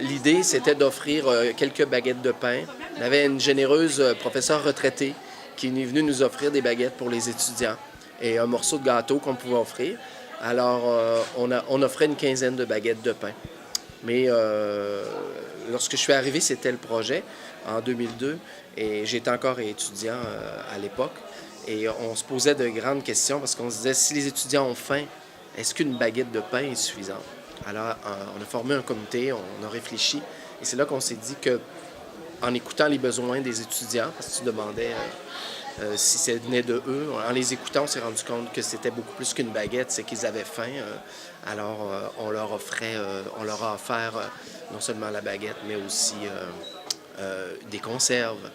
L'idée, c'était d'offrir quelques baguettes de pain. On avait une généreuse professeure retraitée qui est venue nous offrir des baguettes pour les étudiants et un morceau de gâteau qu'on pouvait offrir. Alors, on offrait une quinzaine de baguettes de pain. Mais lorsque je suis arrivé, c'était le projet en 2002 et j'étais encore étudiant à l'époque. Et on se posait de grandes questions parce qu'on se disait, si les étudiants ont faim, est-ce qu'une baguette de pain est suffisante? Alors, on a formé un comité, on a réfléchi et c'est là qu'on s'est dit que, en écoutant les besoins des étudiants, parce que tu demandais si ça venait de eux, en les écoutant, on s'est rendu compte que c'était beaucoup plus qu'une baguette, c'est qu'ils avaient faim. Alors, on leur a offert non seulement la baguette, mais aussi des conserves,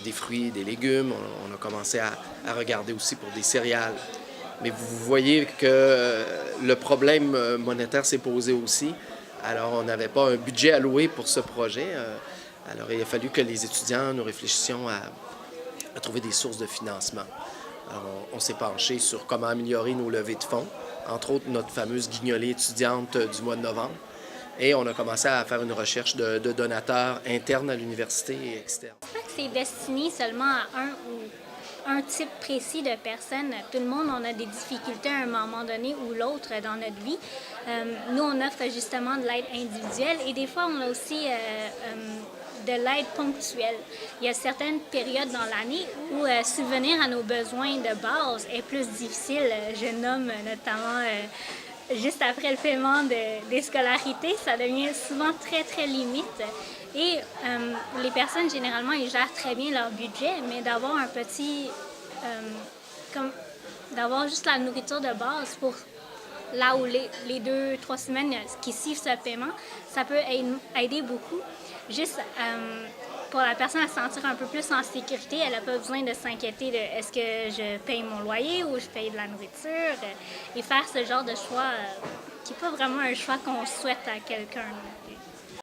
des fruits, des légumes. On a commencé à regarder aussi pour des céréales. Mais vous voyez que le problème monétaire s'est posé aussi. Alors, on n'avait pas un budget alloué pour ce projet. Alors, il a fallu que les étudiants, nous réfléchissions à trouver des sources de financement. Alors, on s'est penché sur comment améliorer nos levées de fonds, entre autres notre fameuse guignolée étudiante du mois de novembre. Et on a commencé à faire une recherche de donateurs internes à l'université et externes. Je pense que c'est destiné seulement à un type précis de personnes. Tout le monde, on a des difficultés à un moment donné ou l'autre dans notre vie. Nous, on offre justement de l'aide individuelle et des fois, on a aussi de l'aide ponctuelle. Il y a certaines périodes dans l'année où subvenir à nos besoins de base est plus difficile. Je nomme notamment juste après le paiement des scolarités, ça devient souvent très, très limite. Et les personnes, généralement, ils gèrent très bien leur budget, mais d'avoir un petit... d'avoir juste la nourriture de base pour là où les 2-3 semaines qui suivent ce paiement, ça peut aider beaucoup. Juste pour la personne à se sentir un peu plus en sécurité, elle n'a pas besoin de s'inquiéter de est-ce que je paye mon loyer ou je paye de la nourriture et faire ce genre de choix qui n'est pas vraiment un choix qu'on souhaite à quelqu'un.